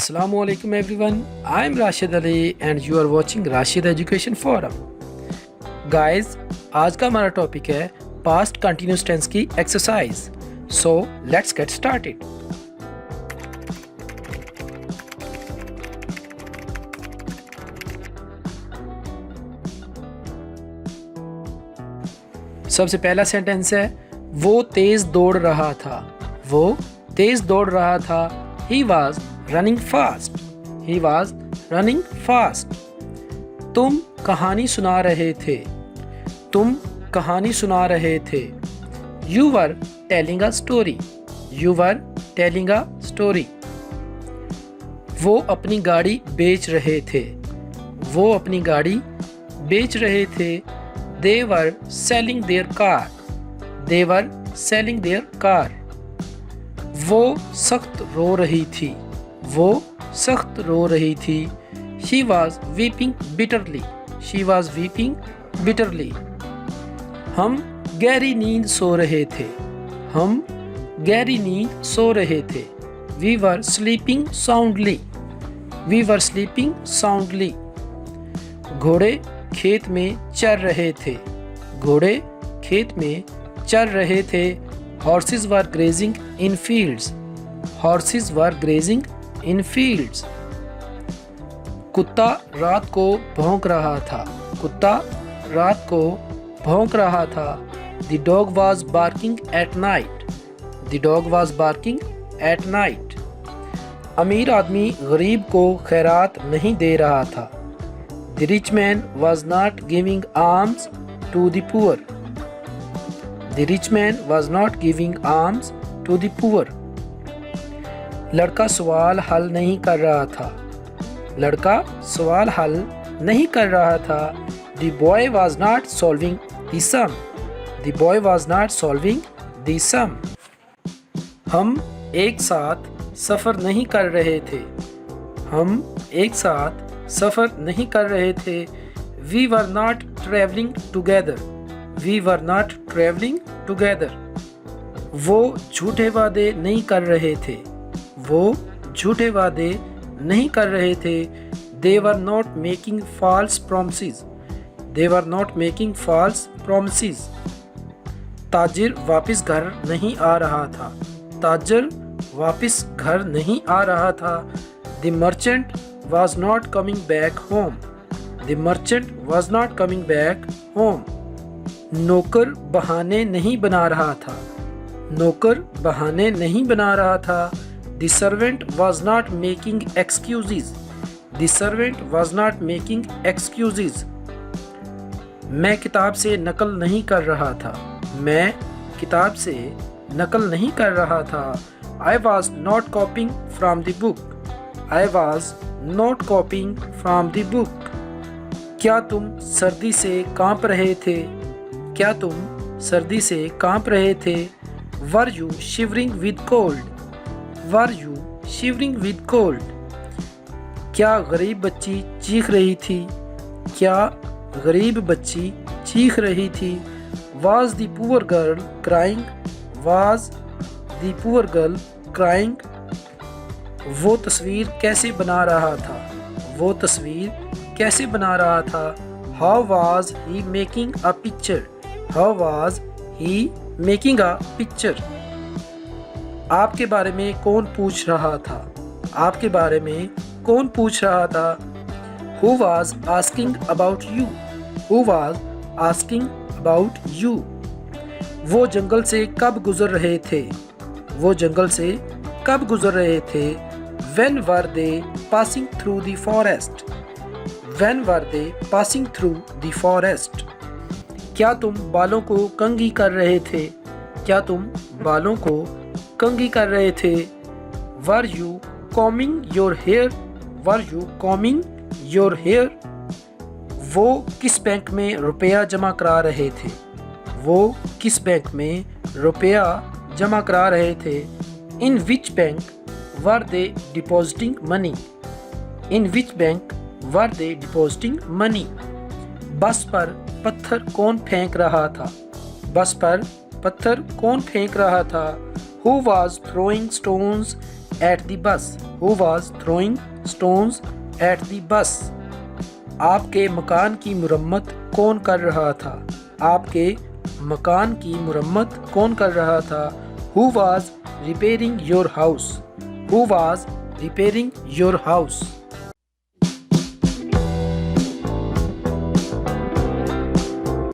Assalamu alaikum everyone. I am Rashid Ali and you are watching Rashid Education Forum. Guys, आज का हमारा topic है past continuous tense की exercise. So let's get started. सबसे पहला sentence है वो तेज दौड़ रहा था. वो तेज दौड़ रहा था. He was running fast. He was running fast. तुम कहानी सुना रहे थे. तुम कहानी सुना रहे थे. You were telling a story. You were telling a story. वो अपनी गाड़ी बेच रहे थे. वो अपनी गाड़ी बेच रहे थे. They were selling their car. They were selling their car. वो सख्त रो रही थी. वो सख्त रो रही थी. She was weeping bitterly. She was weeping bitterly. हम गहरी नींद सो रहे थे. हम गहरी नींद सो रहे थे. We were sleeping soundly. We were sleeping soundly. घोड़े खेत में चर रहे थे. घोड़े खेत में चर रहे थे. Horses were grazing in fields. Horses were grazing in fields. कुत्ता रात को भौंक रहा था. कुत्ता रात को भौंक रहा था. The dog was barking at night. The dog was barking at night. अमीर आदमी गरीब को खैरात नहीं दे रहा था. The rich man was not giving alms to the poor. The rich man was not giving alms to the poor. लड़का सवाल हल नहीं कर रहा था. लड़का सवाल हल नहीं कर रहा था. The boy was not solving the sum. The boy was not solving the sum. हम एक साथ सफ़र नहीं कर रहे थे. हम एक साथ सफ़र नहीं कर रहे थे. We were not traveling together. We were not traveling together. वो झूठे वादे नहीं कर रहे थे. वो झूठे वादे नहीं कर रहे थे. They were not making false promises. They were not making false promises. ताजिर वापस घर नहीं आ रहा था. ताजिर वापस घर नहीं आ रहा था. The merchant was not coming back home. The merchant was not coming back home. नौकर बहाने नहीं बना रहा था. नौकर बहाने नहीं बना रहा था. The servant was not making excuses. The servant was not making excuses. मैं किताब से नकल नहीं कर रहा था. मैं किताब से नकल नहीं कर रहा था. I was not copying from the book. I was not copying from the book. क्या तुम सर्दी से कांप रहे थे? क्या तुम सर्दी से कांप रहे थे? Were you shivering with cold? Were you shivering with cold? क्या गरीब बच्ची चीख रही थी? क्या गरीब बच्ची चीख रही थी? Was the poor girl crying? Was the poor girl crying? वो तस्वीर कैसे बना रहा था? वो तस्वीर कैसे बना रहा था? How was he making a picture? How was he making a picture? आपके बारे में कौन पूछ रहा था? आपके बारे में कौन पूछ रहा था? Who was asking about you? Who was asking about you? वो जंगल से कब गुजर रहे थे? वो जंगल से कब गुजर रहे थे? When were they passing through the forest? When were they passing through the forest? क्या तुम बालों को कंघी कर रहे थे? क्या तुम बालों को कंघी कर रहे थे? Were you combing your hair? Were you combing your hair? वो किस बैंक में रुपया जमा करा रहे थे? वो किस बैंक में रुपया जमा करा रहे थे? In which bank were they depositing money? In which bank were they depositing money? बस पर पत्थर कौन फेंक रहा था? बस पर पत्थर कौन फेंक रहा था? Who was throwing stones at the bus? Who was throwing stones at the bus? आपके मकान की मुरम्मत कौन कर रहा था? आपके मकान की मुरम्मत कौन कर रहा था? Who was repairing your house? Who was repairing your house?